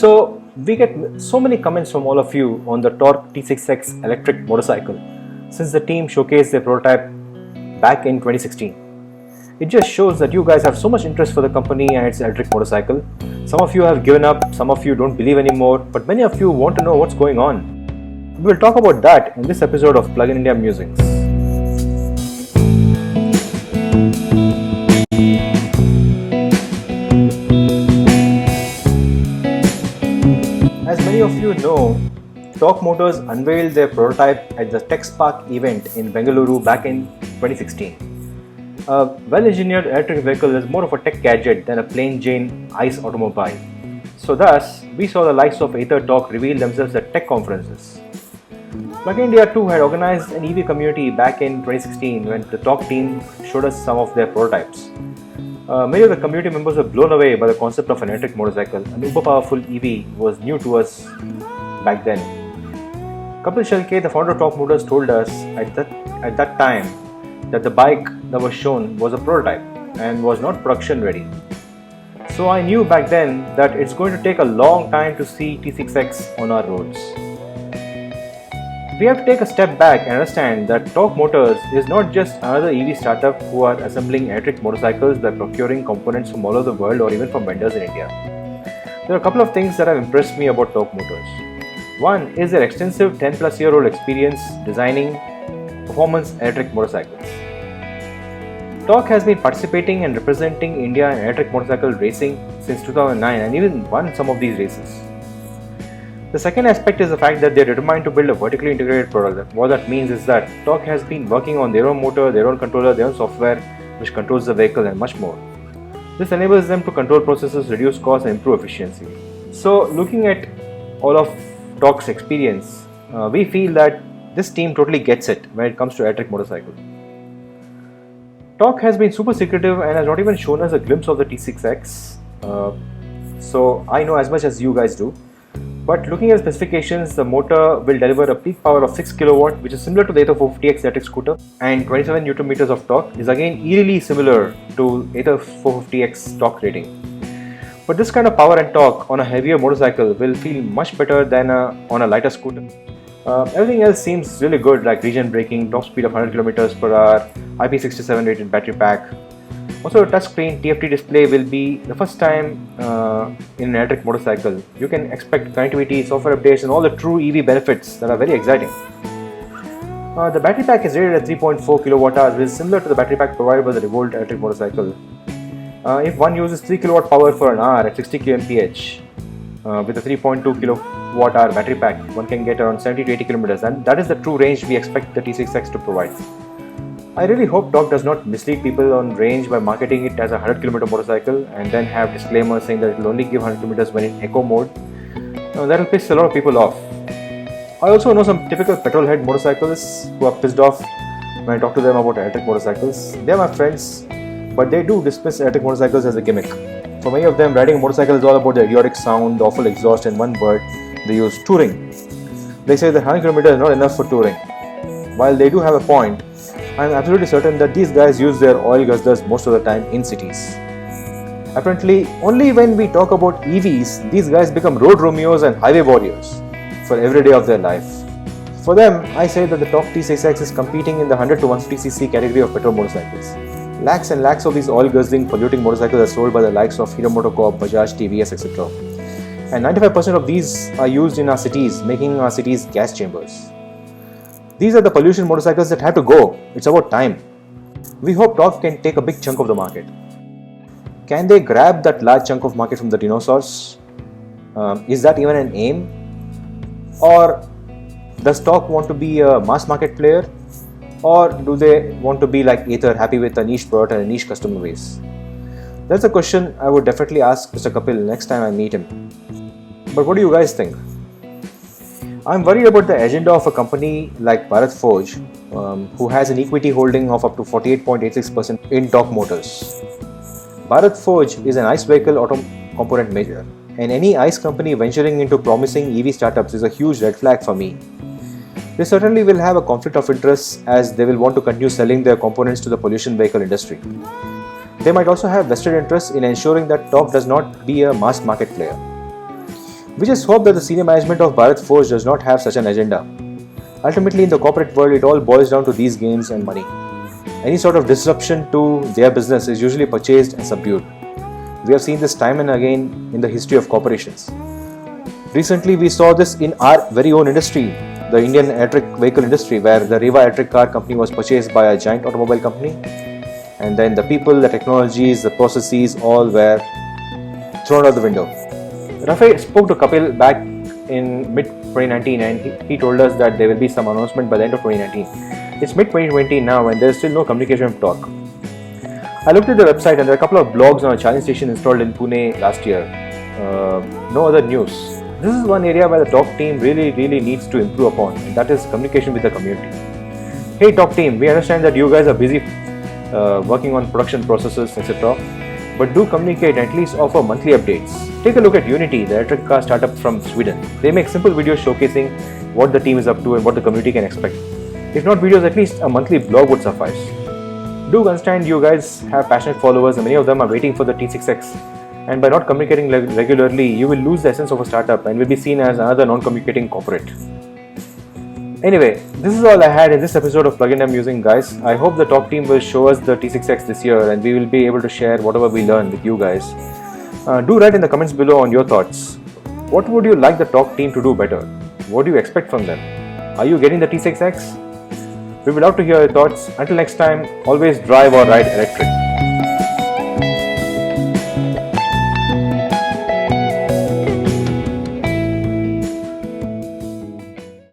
So we get so many comments from all of you on the Tork T6X electric motorcycle since the team showcased their prototype back in 2016. It just shows that you guys have so much interest for the company and its electric motorcycle. Some of you have given up, some of you don't believe anymore, but many of you want to know what's going on. We will talk about that in this episode of Plug in India Musings. As many of you know, Tork Motors unveiled their prototype at the TechSpark event in Bengaluru back in 2016. A well-engineered electric vehicle is more of a tech gadget than a plain Jane ICE automobile. So thus, we saw the likes of Ather Tork reveal themselves at tech conferences. Plug in India too had organized an EV community back in 2016 when the Tork team showed us some of their prototypes. Many of the community members were blown away by the concept of an electric motorcycle. An uber powerful EV was new to us back then. Kapil Shalke, the founder of Tork Motors, told us at that time that the bike that was shown was a prototype and was not production ready. So I knew back then that it's going to take a long time to see T6X on our roads. We have to take a step back and understand that Tork Motors is not just another EV startup who are assembling electric motorcycles by procuring components from all over the world or even from vendors in India. There are a couple of things that have impressed me about Tork Motors. One is their extensive 10-plus-year-old experience designing performance electric motorcycles. Tork has been participating and representing India in electric motorcycle racing since 2009 and even won some of these races. The second aspect is the fact that they are determined to build a vertically integrated product. What that means is that Tork has been working on their own motor, their own controller, their own software which controls the vehicle and much more. This enables them to control processes, reduce costs and improve efficiency. So looking at all of Tork's experience, we feel that this team totally gets it when it comes to electric motorcycle. Tork has been super secretive and has not even shown us a glimpse of the T6X. So I know as much as you guys do. But looking at specifications, the motor will deliver a peak power of 6 kW, which is similar to the Ather 450X electric scooter, and 27 Nm of torque is again eerily similar to Ather 450X torque rating. But this kind of power and torque on a heavier motorcycle will feel much better than on a lighter scooter. Everything else seems really good, like regen braking, top speed of 100 km per hour, IP67 rated battery pack. Also, a touchscreen TFT display will be the first time in an electric motorcycle. You can expect connectivity, software updates and all the true EV benefits that are very exciting. The battery pack is rated at 3.4 kWh, which is similar to the battery pack provided by the Revolt electric motorcycle. If one uses 3 kW power for an hour at 60 kmph with a 3.2 kWh battery pack, one can get around 70 to 80 km, and that is the true range we expect the T6X to provide. I really hope Tork does not mislead people on range by marketing it as a 100 km motorcycle and then have disclaimers saying that it will only give 100 km when in eco mode. That will piss a lot of people off. I also know some typical petrol head motorcyclists who are pissed off when I talk to them about electric motorcycles. They are my friends, but they do dismiss electric motorcycles as a gimmick. For many of them, riding a motorcycle is all about the idiotic sound, the awful exhaust, and one word, they use touring. They say that 100 km is not enough for touring. While they do have a point, I am absolutely certain that these guys use their oil guzzlers most of the time in cities. Apparently, only when we talk about EVs, these guys become road Romeos and highway warriors for every day of their life. For them, I say that the Tork T6X is competing in the 100 to 150cc category of petrol motorcycles. Lakhs and lakhs of these oil guzzling, polluting motorcycles are sold by the likes of Hero MotoCorp, Bajaj, TVS, etc. And 95% of these are used in our cities, making our cities gas chambers. These are the pollution motorcycles that have to go. It's about time. We hope Tork can take a big chunk of the market. Can they grab that large chunk of market from the dinosaurs? Is that even an aim? Or does Tork want to be a mass market player? Or do they want to be like Ather, happy with a niche product and a niche customer base? That's a question I would definitely ask Mr. Kapil next time I meet him. But what do you guys think? I'm worried about the agenda of a company like Bharat Forge, who has an equity holding of up to 48.86% in Tork Motors. Bharat Forge is an ICE vehicle auto component major, and any ICE company venturing into promising EV startups is a huge red flag for me. They certainly will have a conflict of interest as they will want to continue selling their components to the pollution vehicle industry. They might also have vested interest in ensuring that Tork does not be a mass market player. We just hope that the senior management of Bharat Forge does not have such an agenda. Ultimately, in the corporate world, it all boils down to these gains and money. Any sort of disruption to their business is usually purchased and subdued. We have seen this time and again in the history of corporations. Recently, we saw this in our very own industry, the Indian electric vehicle industry, where the Reva electric car company was purchased by a giant automobile company, and then the people, the technologies, the processes all were thrown out the window. Rafe spoke to Kapil back in mid 2019 and he told us that there will be some announcement by the end of 2019. It's mid 2020 now and there is still no communication talk. I looked at the website and there are a couple of blogs on a charging station installed in Pune last year. No other news. This is one area where the TOC team really needs to improve upon, and that is communication with the community. Hey TOC team, we understand that you guys are busy working on production processes, etc. But do communicate and at least offer monthly updates. Take a look at Unity, the electric car startup from Sweden. They make simple videos showcasing what the team is up to and what the community can expect. If not videos, at least a monthly blog would suffice. Do understand you guys have passionate followers and many of them are waiting for the T6X. And by not communicating regularly, you will lose the essence of a startup and will be seen as another non-communicating corporate. Anyway, this is all I had in this episode of Plugin I'm using, guys. I hope the TOC team will show us the T6X this year and we will be able to share whatever we learn with you guys. Do write in the comments below on your thoughts. What would you like the TOC team to do better? What do you expect from them? Are you getting the T6X? We would love to hear your thoughts. Until next time, always drive or ride electric.